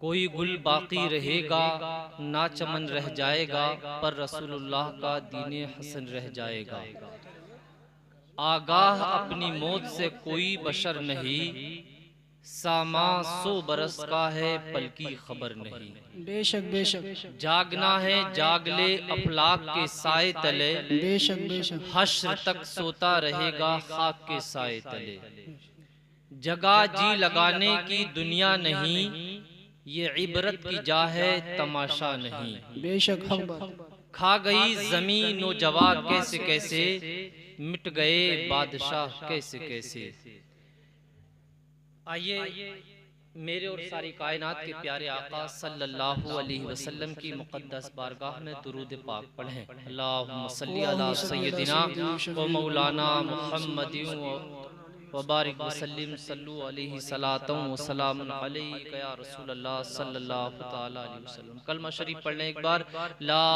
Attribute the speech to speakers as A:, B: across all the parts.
A: कोई गुल बाकी रहेगा ना चमन रह जाएगा, पर रसूलुल्लाह का दीने हसन रह जाएगा। आगाह अपनी मौत से कोई बशर नहीं, सामा 100 बरस का है पल की खबर नहीं।
B: बेशक बेशक
A: जागना है जाग ले अफलाक के साए तले,
B: बेशक बेशक
A: हश्र तक सोता रहेगा खाक के साए तले। जगह जी लगाने की दुनिया नहीं, ये इबरत की जा है तमाशा नहीं।
B: बेशक हक बात।
A: खा गई जमीन व जवा कैसे कैसे, मिट गए बादशाह कैसे कैसे। आइए मेरे और सारी कायनात के प्यारे आका सल्लल्लाहु अलैहि वसल्लम की मुक़द्दस बारगाह में दुरूद पाक पढ़ें। अल्लाहुम्मा सल्ली अला सय्यदिना व मौलाना मुहम्मदिन व बारिक वसल्लिम सल्लु अलैहि सलातम व सलामुन अलैका या रसूलल्लाह सल्लल्लाहु तआला अलैहि वसल्लम। कलमा शरीफ पढ़ लें एक बार, ला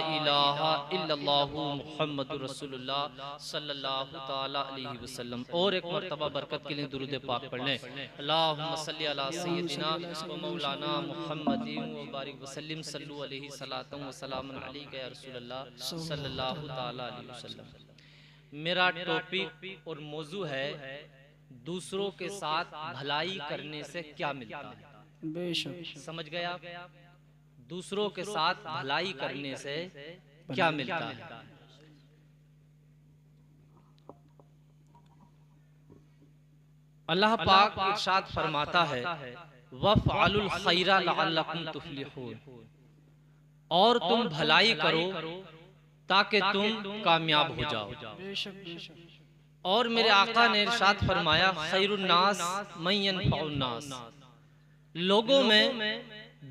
A: इलाहा इल्लल्लाहु मुहम्मदुर रसूलुल्लाह सल्लल्लाहु तआला अलैहि वसल्लम। और एक मर्तबा बरकत के लिए दुरूद पाक पढ़ लें। अल्लाहुम्मा सल्ली अला सय्यदिना व मौलाना मुहम्मदिन व बारिक वसल्लिम सल्लु अलैहि सलातम व सलामुन अलैका या रसूलल्लाह सल्लल्लाहु तआला अलैहि वसल्लम। मेरा टॉपिक और मौजू है दूसरों के साथ भलाई करने से क्या मिलता है।
B: बेशक
A: समझ गए आप? दूसरों के साथ भलाई करने से क्या मिलता है। अल्लाह पाक इरशाद फरमाता है, वफ़अलुल खैरा लअल्लकुम तुफ्लिहून, और तुम भलाई करो ताकि तुम कामयाब हो जाओ।
B: बेशक बेशक
A: और मेरे आका ने इरशाद फरमाया, खैरुन्नास मन यनफउन्नास, लोगों में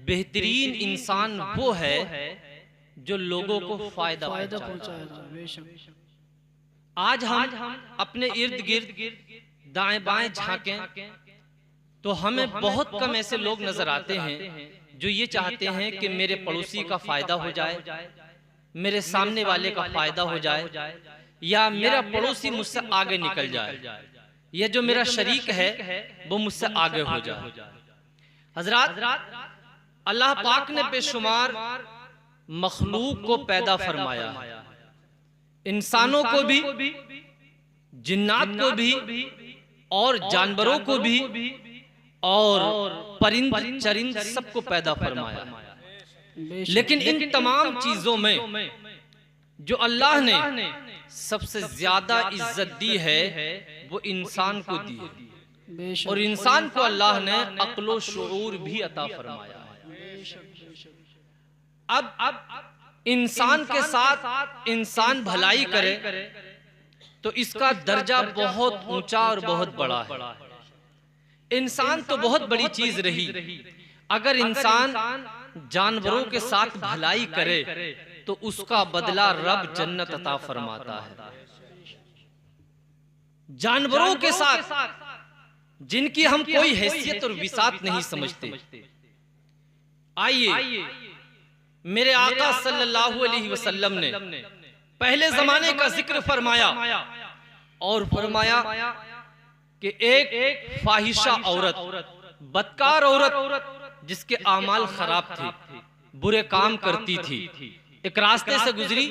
A: बेहतरीन इंसान वो है जो लोगों को फायदा पहुंचाए।
B: बेशक
A: आज हम अपने इर्द गिर्द दाएं बाएं झांकें तो हमें बहुत कम ऐसे लोग नजर आते हैं जो ये चाहते हैं कि मेरे पड़ोसी का फायदा हो जाए, मेरे सामने वाले का फायदा हो जाए, या मेरा पड़ोसी मुझसे आगे निकल जाए, या जो मेरा शरीक है वो मुझसे आगे हो जाए। हजरात, अल्लाह पाक ने बेशुमार मखलूक को पैदा फरमाया, इंसानों को भी, जिन्नात को भी, और जानवरों को भी, और परिंद चरिंद सबको पैदा फरमाया। लेकिन इन तमाम चीजों में जो अल्लाह ने सबसे ज्यादा इज्जत दी है वो इंसान को दी है, और इंसान को अल्लाह ने अक्लो शऊर भी अता फरमाया है। अब इंसान के साथ इंसान भलाई करे तो इसका दर्जा बहुत ऊंचा और बहुत बड़ा है। इंसान तो बहुत बड़ी चीज रही, अगर इंसान जानवरों के साथ भलाई करे तो उसका बदला रब जन्नत अता फरमाता है। जानवरों के साथ जिनकी हम कोई हैसियत और विसात नहीं समझते, आइए मेरे आका सल्लल्लाहु अलैहि वसल्लम ने पहले जमाने का जिक्र फरमाया, और फरमाया कि एक फाहिशा औरत, बदकार औरत जिसके आमाल खराब थे, बुरे काम करती थी, एक रास्ते से गुजरी,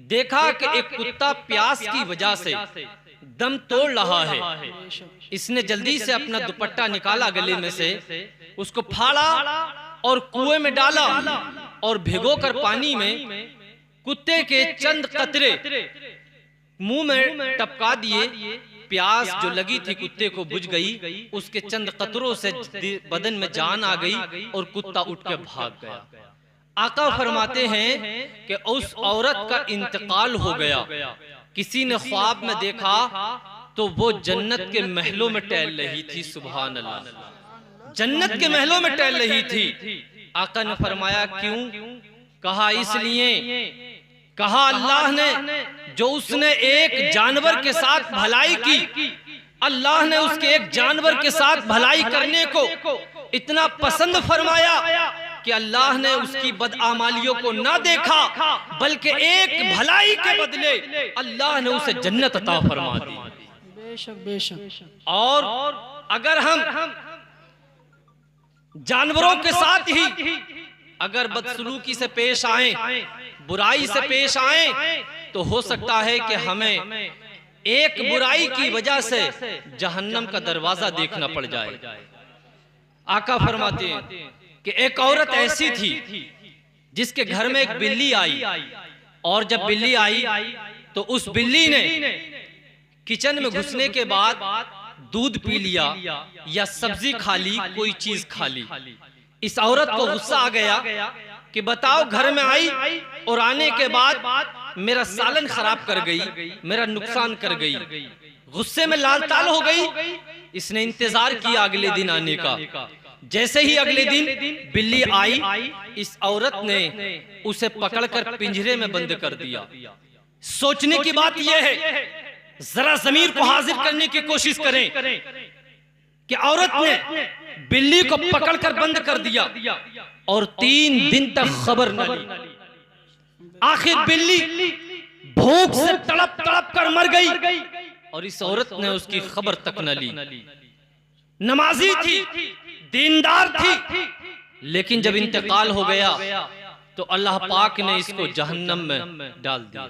A: देखा कि एक कुत्ता प्यास की वजह से दम तोड़ रहा है। इसने जल्दी से अपना दुपट्टा निकाला गले में से, उसको फाड़ा और कुएं में डाला, और भिगोकर पानी में कुत्ते के चंद कतरे मुंह में टपका दिए। प्यास जो लगी थी कुत्ते को बुझ गई, उसके चंद कतरों से बदन में जान आ गई और कुत्ता उठ के भाग गया। आका फरमाते हैं कि उस औरत का इंतकाल हो गया। किसी ने ख्वाब में देखा तो वो जन्नत के महलों में टहल रही थी। सुभान अल्लाह, जन्नत के महलों में टहल रही थी। आका ने फरमाया क्यों? कहा इसलिए, कहा अल्लाह ने जो उसने एक जानवर के साथ भलाई की, अल्लाह ने उसके एक जानवर के साथ भलाई करने को इतना पसंद फरमाया कि अल्लाह ने उसकी बदआमालियों को ना देखा, बल्कि एक भलाई के बदले अल्लाह ने उसे जन्नत अता फरमा दी।
B: बेशक बेशक।
A: और अगर हम जानवरों के साथ ही अगर बदसलूकी से पेश आए, बुराई से पेश आए, तो हो सकता है कि हमें एक बुराई की वजह से जहन्नम का दरवाजा देखना पड़ जाए। आका फरमाते हैं कि एक औरत ऐसी थी जिसके घर में एक बिल्ली आई, और जब बिल्ली आई तो उस बिल्ली ने किचन में घुसने के बाद दूध पी लिया या सब्जी खा ली, कोई चीज खा ली। इस औरत को गुस्सा आ गया कि बताओ, घर में आई और आने के बाद मेरा सालन खराब कर गई, मेरा नुकसान कर गई। गुस्से में लाल ताल हो गई। इसने इंतजार किया अगले दिन आने का। जैसे ही अगले दिन बिल्ली आई, इस औरत ने उसे पकड़कर पिंजरे में बंद कर दिया। सोचने की बात यह है, जरा ज़मीर को हाजिर करने की कोशिश करें कि औरत ने बिल्ली को पकड़कर बंद कर दिया और 3 दिन तक खबर न ली। आखिर बिल्ली भूख से तड़प तड़प कर मर गई और इस औरत ने उसकी खबर तक न ली। नमाजी थी, दीनदार थी, लेकिन जब इंतकाल हो गया तो अल्लाह पाक ने इसको जहन्नम में डाल दिया।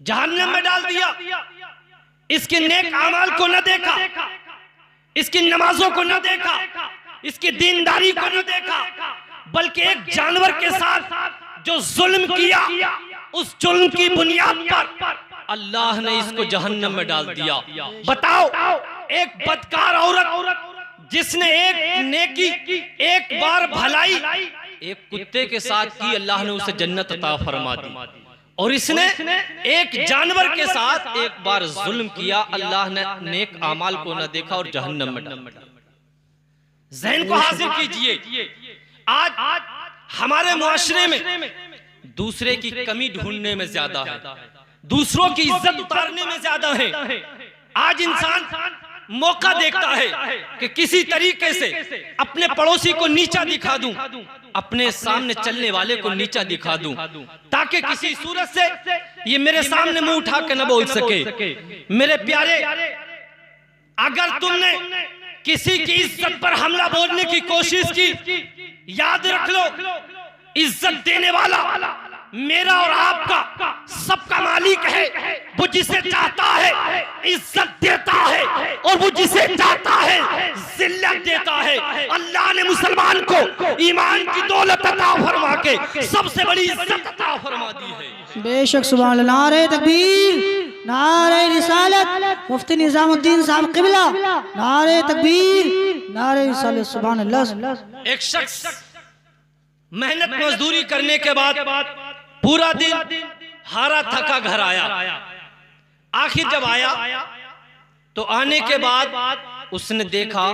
A: जहन्नम में डाल दिया। इसके नेक अमाल को न देखा, इसकी नमाजों को न देखा, इसकी दीनदारी को न देखा, बल्कि एक जानवर के साथ जो जुल्म किया, उस जुल्म की बुनियाद पर अल्लाह ने इसको जहन्नम में डाल दिया। बताओ, एक बदकार औरत जिसने एक नेकी, एक बार भलाई एक कुत्ते के साथ की, अल्लाह ने उसे जन्नत अता फरमा दी। और इसने एक जानवर के साथ एक बार जुल्म किया, अल्लाह ने नेक अमाल को न देखा और जहन्नम में डाला। ज़हन को हाजिर कीजिए, आज हमारे मुआशरे में दूसरे की कमी ढूंढने में ज्यादा है, दूसरों की इज्जत उतारने में ज्यादा है। आज इंसान मौका देखता है कि किसी तरीके से अपने पड़ोसी को नीचा दिखा दूं, अपने सामने चलने वाले को नीचा दिखा दूं, ताकि किसी सूरत से ये मेरे सामने मुंह उठा के न बोल सके। मेरे प्यारे, अगर तुमने किसी की इज्जत पर हमला बोलने की कोशिश की, याद रख लो, इज्जत देने वाला मेरा और आपका सबका मालिक है। वो जिसे चाहता है इज्जत देता है और वो जिसे चाहता है जिल्लत देता है। अल्लाह ने मुसलमान को ईमान की दौलत अता फरमा के सबसे बड़ी इज्जत अता फरमा दी है।
B: बेशक सुभान अल्लाह। नारे तकबीर, नारे रिसालत, मुफ्ती निजामुद्दीन साहब क़िबला, नारे तकबीर, नारे रिसालत, सुभान अल्लाह।
A: एक शख्स मेहनत मजदूरी करने के बाद पूरा दिन हारा थका घर आया। आखिर जब आया तो आने के बाद उसने देखा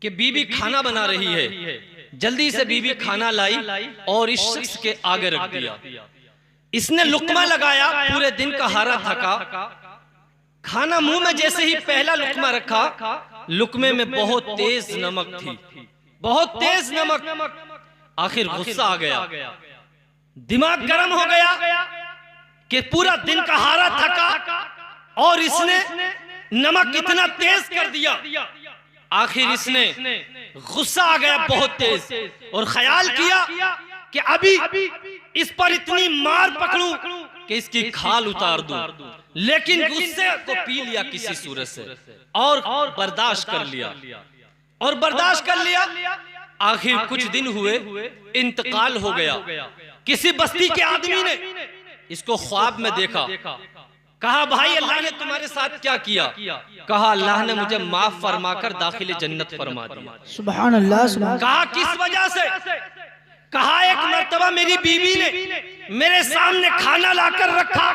A: कि बीबी खाना बना रही है। जल्दी से बीबी खाना लाई और इस शख्स के आगे रख दिया। इसने लुकमा लगाया, पूरे दिन का हारा थका, खाना मुंह में जैसे ही पहला लुकमा रखा, लुकमे में बहुत तेज नमक थी, बहुत तेज नमक। आखिर गुस्सा आ गया, दिमाग गर्म हो गया कि पूरा दिन का हारा थका और इसने नमक इतना तेज कर दिया। आखिर इसने गुस्सा आ गया बहुत तेज और ख्याल किया कि अभी इस पर इतनी मार पकड़ूं कि इसकी खाल उतार दूं। लेकिन गुस्से को पी लिया किसी सूरत से और बर्दाश्त कर लिया, और बर्दाश्त कर लिया। आखिर कुछ दिन हुए, इंतकाल हो गया। किसी बस्ती के आदमी ने इसको ख्वाब में देखा। कहा, भाई अल्लाह ने तुम्हारे साथ क्या किया? कहा, अल्लाह ने मुझे माफ फरमाकर दाखिले जन्नत फरमा दिया।
B: सुभान अल्लाह, सुभान।
A: कहा, किस वजह से? कहा, एक मर्तबा मेरी बीवी ने मेरे सामने खाना लाकर रखा,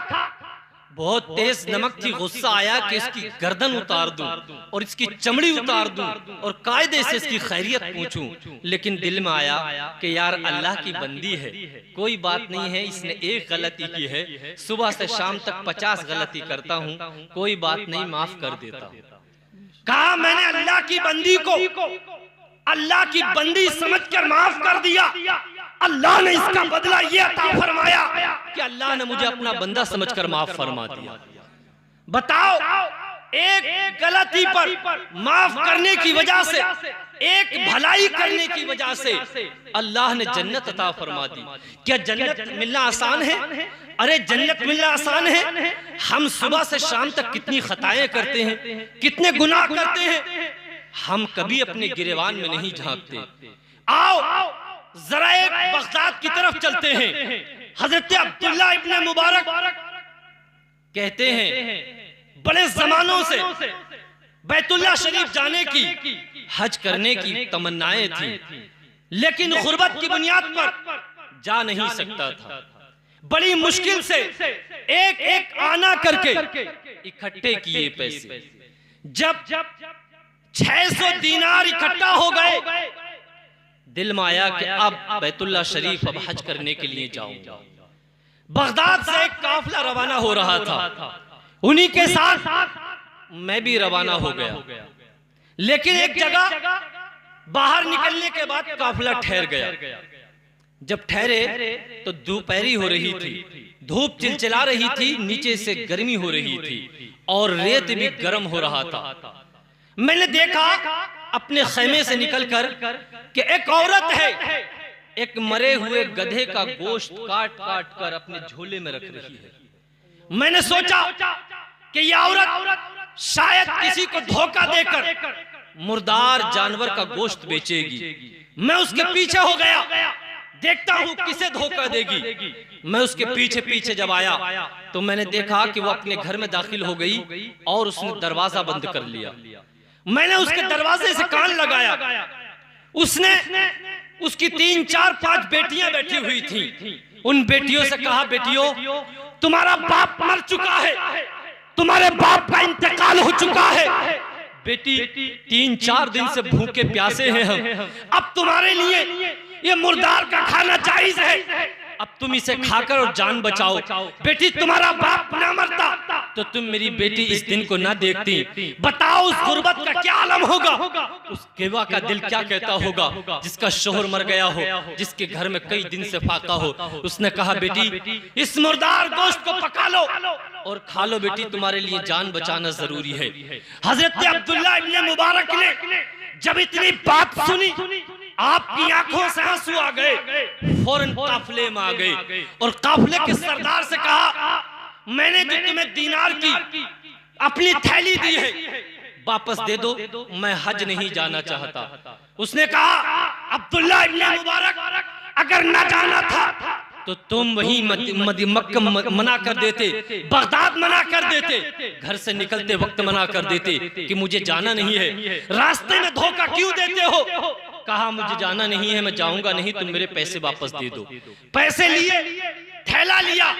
A: बहुत तेज नमक थी, गुस्सा आया कि इसकी गर्दन उतार दूं और इसकी चमड़ी उतार दूं और कायदे से इसकी खैरियत पूछूं। लेकिन दिल में आया कि यार अल्लाह की बंदी है, कोई बात नहीं है, इसने एक गलती की है, सुबह से शाम तक 50 गलती करता हूं, कोई बात नहीं, माफ कर देता हूं। कहा, मैंने अल्लाह की बंदी को अल्लाह की बंदी समझकर माफ कर दिया। अल्लाह ने इसका बदला ये अता फरमाया कि अल्लाह ने मुझे अपना बंदा समझकर माफ फरमा दिया। बताओ, एक गलती पर माफ करने की वजह से, एक भलाई करने की वजह से अल्लाह ने जन्नत अता फरमा दी। क्या जन्नत मिलना आसान है? अरे जन्नत मिलना आसान है? हम सुबह से शाम तक कितनी खताएं करते हैं, कितने गुनाह करते हैं, हम कभी अपने गिरेवान में नहीं झांकते। आओ जरा एक बगदाद की तरफ चलते हैं। हजरत अब्दुल्ला इब्ने मुबारक कहते हैं बड़े जमानों से बैतुल्लाह शरीफ जाने की, हज करने की तमन्नाएं थी, लेकिन गुर्बत की बुनियाद पर जा नहीं सकता था। बड़ी मुश्किल से एक एक आना करके इकट्ठे किए पैसे। जब 600 दीनार इकट्ठा हो गए, दिल में आया कि अब बैतुल्लाह शरीफ अब हज करने के लिए जाऊंगा। बगदाद से एक काफिला रवाना हो रहा था, उन्हीं के साथ मैं भी रवाना हो गया। लेकिन एक जगह बाहर निकलने के बाद काफिला ठहर गया। जब ठहरे तो दोपहरी हो रही थी, धूप चिलचिला रही थी, नीचे से गर्मी हो रही थी और रेत भी गर्म हो रहा था। मैंने देखा अपने खेमे से निकलकर कि एक औरत है, एक मरे हुए गधे का गोश्त काट काट कर अपने झोले में रख रही है। मैंने सोचा कि यह औरत शायद किसी को धोखा देकर मुर्दार जानवर का गोश्त बेचेगी। मैं उसके पीछे हो गया, देखता हूं किसे धोखा देगी। मैं उसके पीछे पीछे जब आया तो मैंने देखा कि वो अपने घर में दाखिल हो गई और उसने दरवाजा बंद कर लिया। मैंने उसके दरवाजे से कान लगाया। उसने उसकी 3, 4, 5 बेटियां बैठी हुई थी। उन बेटियों से कहा, बेटियों तुम्हारा बाप मर चुका है, तुम्हारे बाप का इंतकाल हो चुका है। बेटी 3-4 दिन से भूखे प्यासे हैं हम, अब तुम्हारे लिए ये मुर्दार का खाना जायज है, अब तुम इसे खाकर और जान बचाओ। बेटी तुम्हारा बाप ना मरता तो तुम मेरी बेटी इस दिन को ना देखती। बताओ उस गुर्बत का क्या आलम होगा, उस केवा का दिल क्या कहता होगा जिसका शोहर मर गया हो, जिसके घर में कई दिन से फाका हो। उसने कहा, बेटी इस मुर्दार गोश्त को पका लो और खा लो बेटी, तुम्हारे लिए जान बचाना जरूरी है। हजरत अब्दुल्ला इब्ने मुबारक ने जब इतनी बात सुनी, आपकी आंखों से आंसू आ गए, फौरन काफिले में आ गए और काफिले के सरदार से कहा, मैंने जो तुम्हें दीनार की अपनी थैली दी है वापस दे दो, मैं हज नहीं जाना चाहता। उसने कहा, अब्दुल्ला इब्ने मुबारक अगर न जाना था तो तुम वही मक्का मना कर देते, बगदाद मना कर देते, घर से निकलते वक्त मना कर देते कि मुझे जाना नहीं है। रास्ते में धोखा क्यों देते हो? कहा, मुझे जाना नहीं है, मैं जाऊंगा नहीं, तुम मेरे पैसे वापस दे दो। पैसे लिए, थैला लिया,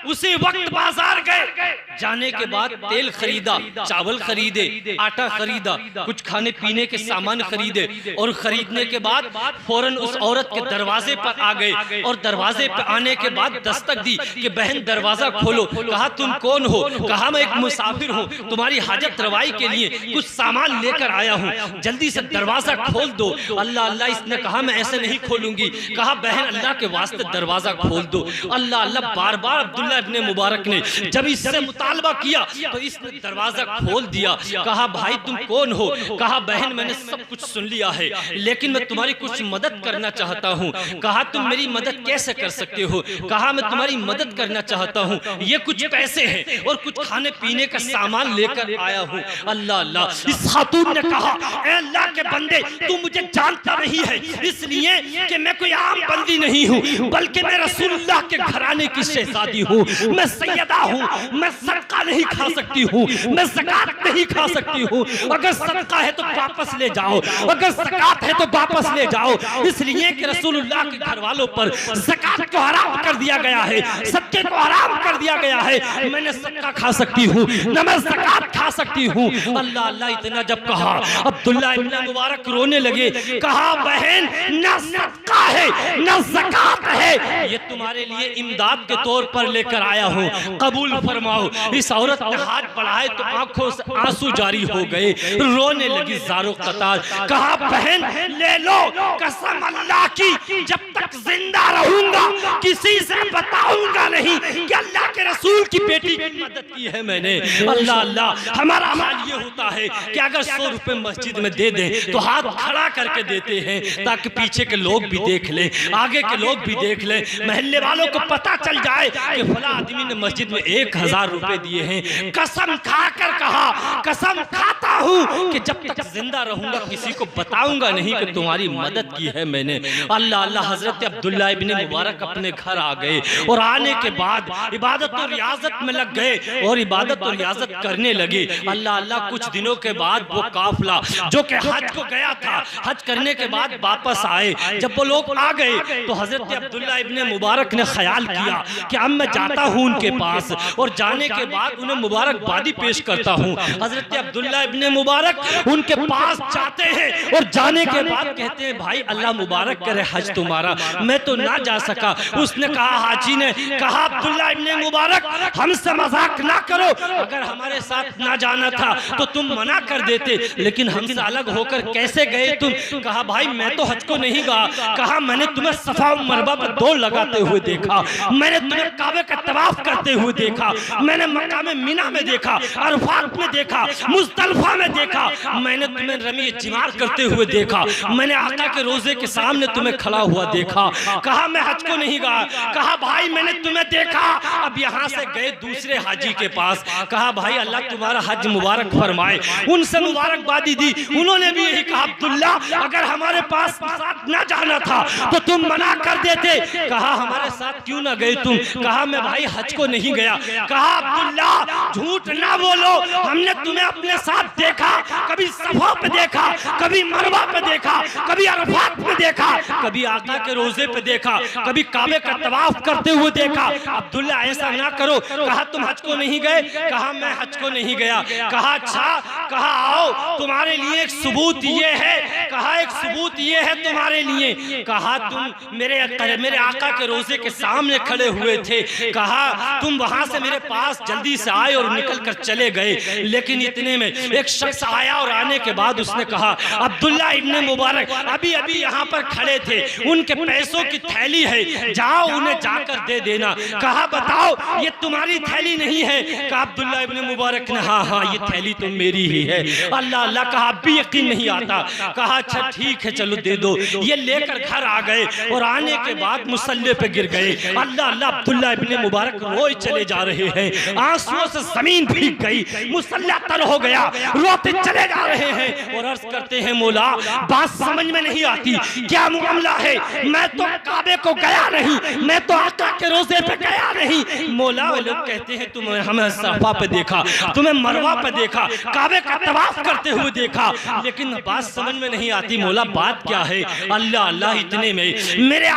A: उसी वक्त बाजार गए। जाने के बाद तेल खरीदा, चावल खरीदे, आटा खरीदा, कुछ खाने पीने के सामान खरीदे और खरीदने के बाद फौरन उस औरत के दरवाजे पर आ गए और दरवाजे पर आने के बाद दस्तक दी कि बहन दरवाजा खोलो। कहा, तुम कौन हो? कहा, मैं एक मुसाफिर हूँ, तुम्हारी हाजत रवाई के लिए कुछ सामान लेकर आया हूँ, जल्दी से दरवाजा खोल दो। अल्लाह अल्लाह, इसने कहा मैं ऐसे नहीं खोलूंगी। कहा, बहन अल्लाह के वास्ते दरवाजा खोल दो। अल्लाह अल्लाह, बार बार अब्दुल्ला इब्ने मुबारक ने जब इससे मुतालबा किया तो इसने दरवाजा खोल दिया। कहा, भाई तुम कौन हो? कहा, बहन मैंने सब कुछ सुन लिया है, लेकिन मैं तुम्हारी कुछ मदद करना चाहता हूँ। कहा, तुम मेरी मदद कैसे कर सकते हो? कहा, मैं तुम्हारी मदद करना चाहता हूँ, ये कुछ पैसे हैं और कुछ खाने पीने का सामान लेकर आया हूँ। अल्लाह अल्लाह, इस खातून ने कहा, ऐ अल्लाह के बंदे, तू मुझे जानता नहीं है, इसलिए कि मैं कोई आम बंदी नहीं हूँ, बल्कि मैं रसूलुल्लाह के घराने की शहजादी हूँ, मैं सैयदा हूँ, मैं सदका नहीं खा सकती हूँ, मैं ज़कात नहीं खा सकती हूँ। अगर सदका है तो वापस ले जाओ, अगर ज़कात है तो वापस ले जाओ, इसलिए कि रसूलुल्लाह के घर वालों पर ज़कात को हराम कर दिया गया है, सदके को हराम कर दिया गया है। मैंने सदका खा सकती हूँ, न मैं ज़कात खा सकती हूँ। अल्लाह अल्लाह, इतना जब कहा अब्दुल्ला इब्ने मुबारक रोने लगे। कहा, बहन न सदका है न ज़कात है, ये तुम्हारे लिए इमदाद के तौर पर लेकर आया हूँ, कबूल फरमाओ। इस औरत ने हाथ बढ़ाए तो आंखों से आंसू जारी हो गए, रोने लगी ज़ारो कतार। कहा बहन ले लो कसम अल्लाह की, जब तक जिंदा रहूंगा किसी से बताऊंगा नहीं कि अल्लाह के रसूल की बेटी की मदद की है मैंने। अल्लाह अल्लाह, हमारा हाल ये होता है कि अगर 100 रुपए मस्जिद में दे दें तो हाथ खड़ा करके देते हैं ताकि पीछे के लोग भी देख ले, आगे के लोग भी देख ले, महल्ले वालों को पता चल जाए कि फला आदमी ने मस्जिद में 1000 रुपए दिए हैं। कसम खाकर कहा, कसम खाता हूँ कि जब तक जिंदा रहूंगा किसी को बताऊंगा नहीं कि तुम्हारी मदद की है मैंने। अल्लाह अल्लाह, हजरत अब्दुल्ला इब्ने मुबारक अपने घर आ गए और आने के बाद इबादत और रियाजत में लग गए और इबादत और रियाजत करने लगे। अल्लाह अल्लाह, कुछ दिनों के बाद वो काफिला जो कि हज को गया था, हज करने के बाद वापस आए। जब वो लोग आ गए तो हजरत अब्दुल्ला इब्ने मुबारक ने ख्याल किया कि अब मैं जाता हूँ उनके पास और जाने के बाद उन्हें मुबारकबादी पेश करता हूँ। हजरत अब्दुल्ला इब्ने मुबारक उनके पास जाते हैं और जाने के बाद कहते हैं भाई अल्लाह मुबारक करे हज तुम्हारा, मैं तो ना जा सका। उसने कहा, हाजी ने कहा अब्दुल्ला इब्ने मुबारक हमसे मजाक ना करो, अगर हमारे साथ ना जाना था तो तुम मना कर देते, लेकिन हमसे अलग होकर कैसे गए तुम? कहा भाई मैं तो हज को नहीं गया। कहा मैंने तुम्हें सफा मरवा पर दौड़ लगाते हुए देखा, मैंने तुम्हें काबे का तवाफ करते हुए देखा, मैंने मक्का में मीना में देखा, अरफात में देखा, मुज़दलिफा में देखा, मैंने तुम्हें रमी जिमार करते हुए देखा, मैंने आका के रोजे के सामने तुम्हें खड़ा हुआ देखा। कहा मैं हज को नहीं गया। कहा भाई मैंने तुम्हें देखा। अब यहाँ से गए दूसरे हाजी के पास, कहा भाई अल्लाह तुम्हारा हज मुबारक फरमाए, उनसे मुबारकबादी दी। उन्होंने भी यही कहा अब्दुल्ला अगर हमारे पास साथ ना जाना था तो तुम मना कर देते। कहा हमारे साथ क्यों ना गए तुम? कहा मैं भाई हज को नहीं गया। कहा अब्दुल्ला झूठ ना बोलो, हमने तुम्हें अपने साथ देखा, कभी सफा पे देखा, कभी मरवा पे देखा, कभी अरफात पे देखा, कभी आका के रोजे पे देखा, कभी काबे का तवाफ करते हुए देखा। अब्दुल्ला ऐसा ना करो। कहा तुम हज को नहीं गए? कहा मैं हज को नहीं गया। कहा अच्छा, कहा आओ तुम्हारे लिए एक सबूत ये है। कहा एक सबूत ये है तुम्हारे लिए। कहा तुम मेरे आका के रोजे के सामने खड़े हुए थे, कहा तुम वहां से मेरे पास जल्दी से आए और निकल कर चले गए, लेकिन इतने में एक शख्स आया और आने के बाद उसने कहा अब्दुल्ला इब्ने मुबारक अभी अभी यहाँ पर खड़े थे, उनके पैसों की थैली है, जाओ उन्हें जाकर दे देना। कहा बताओ ये तुम्हारी थैली नहीं है? कहा अब्दुल्ला इब्ने मुबारक ने हाँ हाँ ये थैली तो मेरी ही है। अल्लाह अल्लाह, कहा अब भी यकीन नहीं आता। कहा अच्छा ठीक है चलो दे दो। ये लेकर घर आ गए और आने के बाद मुसल्ले पे गिर गए। अल्लाह अल्लाह, अब्दुल्ला इब्ने मुबारक रोए चले जा रहे हैं, आंसुओं से जमीन भीग गई, मुसल्ला तर हो गया, रोते चले जा रहे हैं और अर्ज करते हैं मौला बात समझ में नहीं आती, क्या मामला है? मैं तो काबे को गया नहीं, मैं तो आका के रोजे पे गया नहीं। मौला वो लोग कहते हैं तुम्हें हमें सफा पे देखा, तुम्हें मरवा पे देखा, काबे का तवाफ करते हुए देखा, लेकिन बात समझ में नहीं आती मौला बात क्या है? अल्लाह अल्लाह, इतने में मेरे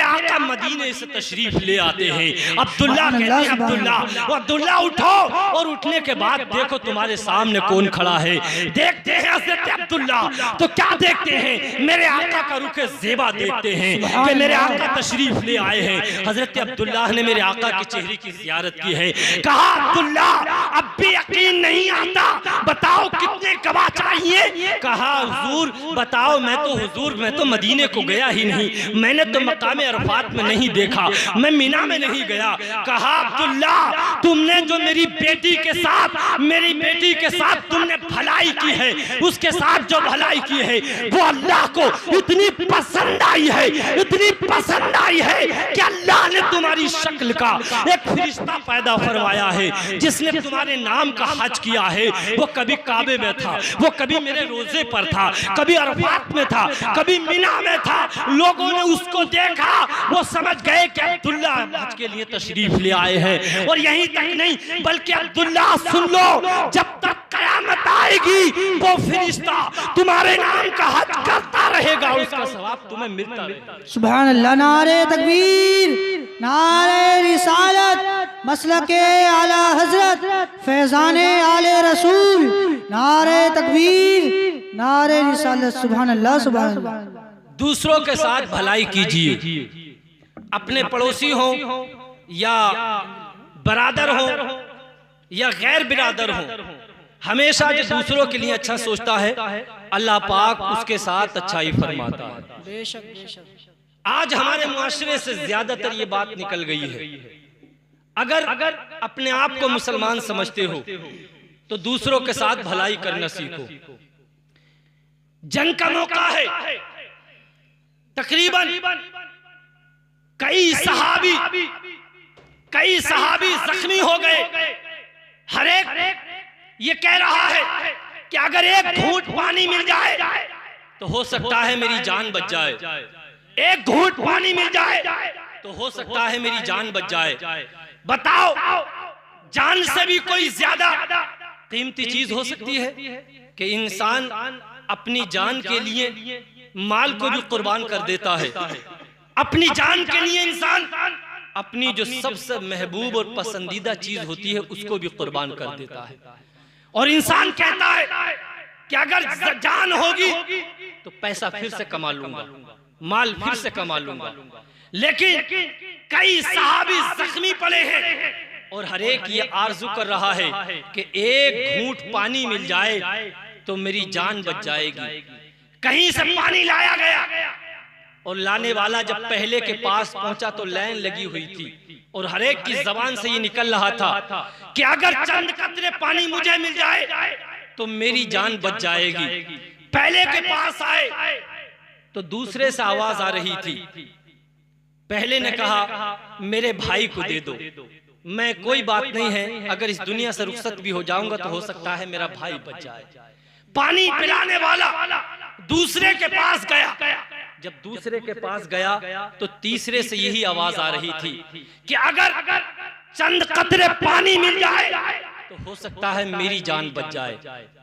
A: आका मदीने से तशरीफ ले आते हैं। अब्दुल्ला कहते हैं अब्दुल्ला उठो, और उठने के बाद देखो तुम्हारे सामने कौन खड़ा है। देखते हैं हज़रत अब्दुल्ला तो क्या देखते हैं? मेरे आका का रुखे ज़ेबा देखते हैं कि मेरे आका तशरीफ ले आए हैं। हज़रत अब्दुल्ला ने मेरे आका के चेहरे की ज़ियारत की है। कहा अब्दुल्ला अब भी यकीन नहीं आता, बताओ कितने गवाह चाहिए? कहा हुजूर बताओ, मैं तो मदीने को गया ही नहीं, मैंने तो मकाम अरफात में नहीं देखा, मैं मीना में नहीं गया। कहा अब्दुल्ला तुमने जो मेरी बेटी के साथ तुमने भलाई की है, उसके साथ जो भलाई की है वो अल्लाह को इतनी पसंद आई है, इतनी पसंद आई है कि अल्लाह ने तुम्हारी शक्ल का एक फरिश्ता पैदा फरमाया है जिसने तुम्हारे नाम का हज किया है। वो कभी काबे में था, वो कभी मेरे रोजे पर था, कभी अरफात में था, कभी मीना में था। लोगों ने उसको देखा, वो समझ गए कि अब्दुल्ला हज के लिए तशरीफ ले आए हैं। और यहीं तक नहीं बल्कि अब्दुल्ला सुन लो, जब तक कयामत आएगी वो फरिश्ता तुम्हारे नाम का हज करता रहेगा, उसका सवाब तुम्हें मिलता रहेगा।
B: सुभान अल्लाह। नारे तकबीर, नारे रिसालत, मसलके आला हजरत, फैजाने आले रसूल, नारे तकबीर, नारे रिसालत। सुभान अल्लाह, सुभान अल्लाह।
A: दूसरों के साथ भलाई कीजिए, अपने पड़ोसी हो या बरादर हो या गैर बिरादर हो, हमेशा जो दूसरों के लिए अच्छा सोचता है अल्लाह पाक उसके साथ अच्छाई फरमाता है।
B: बेशक बेशक।
A: आज हमारे मुआशरे से ज्यादातर ये बात निकल गई है, अगर अपने आप को मुसलमान समझते हो तो दूसरों के साथ भलाई करना सीखो। जंग का मौका है, तकरीबन कई सहाबी जख्मी हो गए। हर एक ये कह रहा है कि अगर एक घूंट पानी मिल जाए तो हो सकता है मेरी जान बच जाए, एक घूंट पानी मिल जाए तो हो सकता है मेरी जान बच जाए। बताओ, जान से भी कोई ज्यादा कीमती चीज हो सकती है कि इंसान अपनी जान के लिए माल को भी कुर्बान कर देता है। अपनी जान के लिए इंसान अपनी जो सबसे महबूब और पसंदीदा चीज होती है उसको भी कुर्बान कर देता है। और इंसान कहता है कि अगर जान होगी तो पैसा फिर से कमा लूंगा, माल फिर से कमा लूंगा। लेकिन कई सहाबी जख्मी पड़े हैं और हर एक ये आरजू कर रहा है कि एक घूंट पानी मिल जाए तो मेरी जान बच जाएगी। कहीं से पानी लाया गया और लाने वाला जब पहले के पास पहुंचा तो लाइन लगी हुई थी और हर एक की जबान से ये निकल रहा था कि अगर चंद कतरे पानी मुझे मिल जाए तो मेरी जान बच जाएगी। पहले के पास आए तो दूसरे से आवाज आ रही थी। पहले ने कहा मेरे भाई को दे दो, मैं कोई बात नहीं है, अगर इस दुनिया से रुखसत भी हो जाऊंगा तो हो सकता है मेरा भाई बच जाए। पानी पिलाने वाला दूसरे के पास गया, जब दूसरे के पास गया तो तीसरे से यही आवाज आ रही थी कि अगर चंद कतरे पानी मिल जाए तो हो सकता है मेरी जान बच जाए।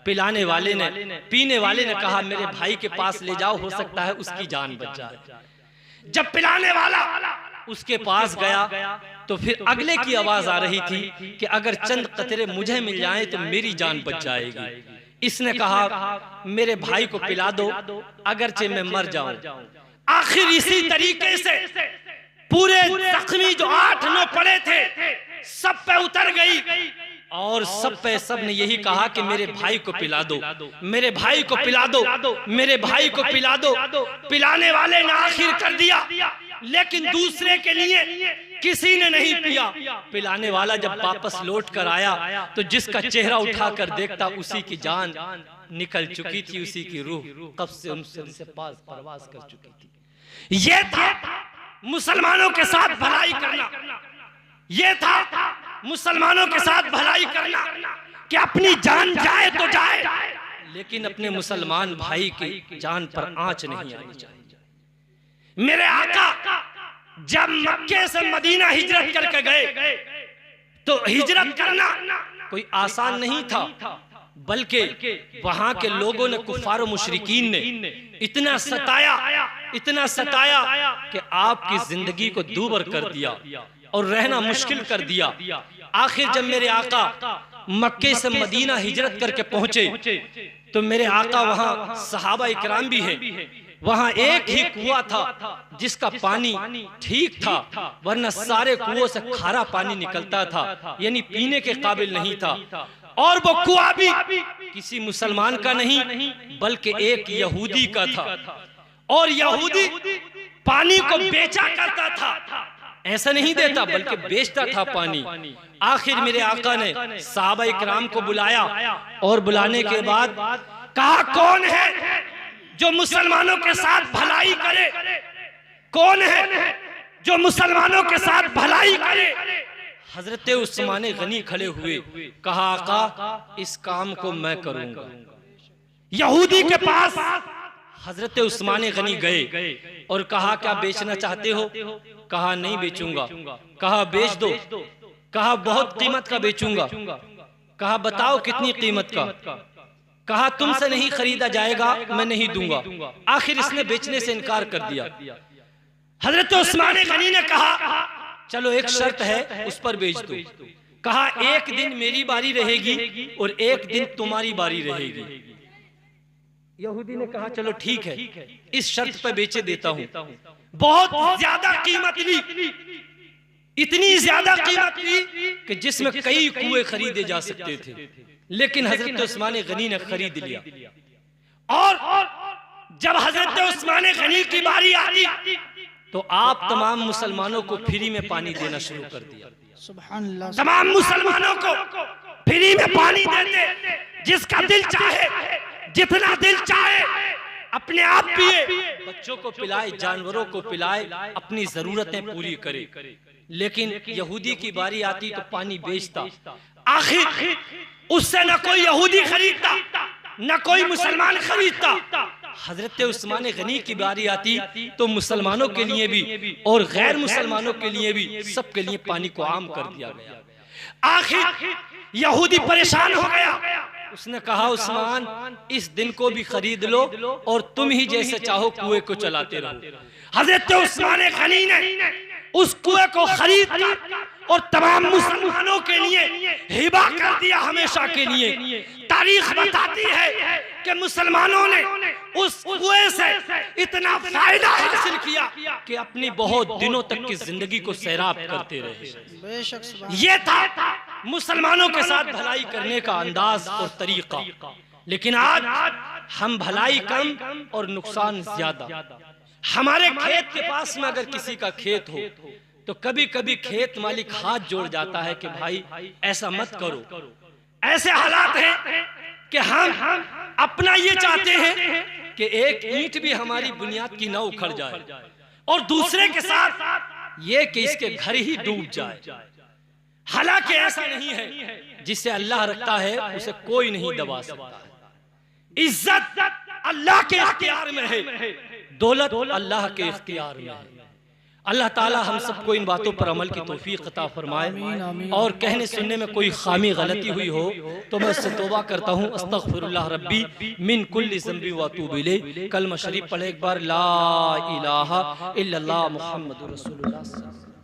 A: पिलाने वाले ने, पीने वाले ने कहा मेरे भाई के पास ले जाओ, हो सकता है उसकी जान बच जाए। जब पिलाने वाला उसके पास गया तो फिर अगले की आवाज आ रही थी कि अगर चंद कतरे मुझे मिल जाएं तो मेरी जान बच जाएगी। इसने कहा मेरे भाई को पिला दो, अगरचे मैं मर जाऊं। आखिर इसी तरीके से पूरे जख्मी जो 8-9 पड़े थे सब पे उतर गई और सब ने यही कहा कि मेरे भाई को पिला दो, मेरे भाई को पिला दो, मेरे भाई को पिला दो। पिलाने वाले ने आखिर कर दिया, लेकिन दूसरे के लिए किसी ने नहीं पिया। पिलाने वाला जब वापस लौट कर आया तो जिसका चेहरा उठाकर देखता उसी की जान निकल चुकी थी, उसी की रूह कब से उनसे पास परवास कर चुकी थी। ये था मुसलमानों के साथ भलाई करना, ये था मुसलमानों के साथ भलाई करना कि अपनी जान जाए तो जाए लेकिन अपने मुसलमान भाई की जान पर आंच नहीं आनी चाहिए। मेरे आका जब मक्के से मदीना हिजरत करके गए तो हिजरत करना कोई आसान नहीं था, बल्कि वहां के लोगों ने, कुफार और मुशरिकीन ने इतना सताया कि आपकी जिंदगी को दूभर कर दिया और रहना मुश्किल कर दिया। आखिर जब मेरे आका मक्के से मदीना हिजरत करके पहुंचे तो मेरे आका वहां सहाबा इकराम भी हैं, वहां एक ही कुआं था जिसका पानी ठीक था, वरना सारे कुओं से खारा पानी निकलता था, यानी पीने के काबिल नहीं था। और वो कुआं भी किसी मुसलमान का नहीं बल्कि एक यहूदी का था, और यहूदी पानी को बेचा करता था, ऐसा नहीं देता बल्कि बेचता था पानी। आखिर मेरे आका ने सहाबा इकराम को बुलाया और बुलाने के बाद कहा कौन है जो मुसलमानों के साथ भलाई करे, कौन है जो मुसलमानों के साथ भलाई करे। हजरत उस्मान गनी खड़े हुए, कहा आका इस काम को मैं करूंगा। यहूदी के पास हजरत उस्मान गनी गए और कहा क्या बेचना चाहते हो? कहा नहीं बेचूंगा। कहा बेच दो। कहा बहुत कीमत का बेचूंगा। कहा बताओ कितनी कीमत का? कहा तुमसे नहीं खरीदा जाएगा, मैं नहीं दूंगा। आखिर इसने बेचने से इनकार कर दिया। हजरत उस्मान गनी ने कहा चलो एक शर्त है, उस पर बेच दो। कहा एक दिन मेरी बारी रहेगी और एक दिन तुम्हारी बारी रहेगी। यहूदी ने कहा चलो ठीक है, इस शर्त पे बेचे देता हूं। बहुत ज्यादा कीमत ली, इतनी ज्यादा कीमत ली कि जिसमें कई कुएं खरीदे जा सकते थे, लेकिन हजरत उस्मान गनी ने खरीद लिया। और जब हजरत उस्मान गनी की बारी आई तो आप तमाम मुसलमानों को फ्री में पानी देना शुरू कर दिया।
B: सुभान अल्लाह।
A: तमाम मुसलमानों को फ्री में पानी देते, जिसका दिल चाहे जितना दिल चाहे अपने आप पिए, बच्चों को पिलाए, जानवरों को पिलाए, अपनी जरूरतें पूरी करे। लेकिन यहूदी की बारी आती तो पानी बेचता। आखिर उससे न कोई यहूदी खरीदता न कोई मुसलमान खरीदता। हजरत उस्मान गनी की बारी आती तो मुसलमानों के लिए भी और गैर मुसलमानों के लिए भी सबके लिए पानी को आम कर दिया गया। आखिर यहूदी परेशान हो गया। उसने कहा उस्मान, इस दिन को भी खरीद लो और तुम ही जैसे चाहो कुएं को चलाते रहो। हजरत उस्मान गनी ने उस कुएं को खरीद कर और तमाम मुसलमानों के लिए हिबा कर दिया, हमेशा के लिए। तारीख बताती है कि मुसलमानों ने उस कुएं से इतना फायदा हासिल किया कि अपनी बहुत दिनों तक की जिंदगी को सैराब करते रहे। ये था मुसलमानों के साथ भलाई करने का अंदाज और तरीका। लेकिन आज हम भलाई कम और नुकसान ज्यादा। हमारे खेत के पास में अगर किसी का खेत हो तो कभी कभी खेत मालिक हाथ जोड़ जाता है कि भाई ऐसा मत करो। ऐसे हालात हैं कि हम अपना ये चाहते हैं कि एक ईंट भी हमारी बुनियाद की न उखड़ जाए और दूसरे के साथ ये कि इसके घर ही डूब जाए। हालांकि ऐसा नहीं है, जिसे अल्लाह रखता है उसे कोई नहीं दबा सकता। इज्जत अल्लाह के इख्तियार में है, दौलत अल्लाह के इख्तियार में है। अल्लाह ताला हम सबको इन बातों पर अमल की तौफीक अता फरमाए। और कहने सुनने में कोई खामी गलती हुई हो तो मैं उससे तौबा करता हूँ। अस्तगफिरुल्लाह रब्बी मिन कुल्ली ज़ंबी व अतूबु इलैह। कलमा शरीफ पढ़े एक बार, ला इलाहा इल्लल्लाह मुहम्मदुर रसूलुल्लाह।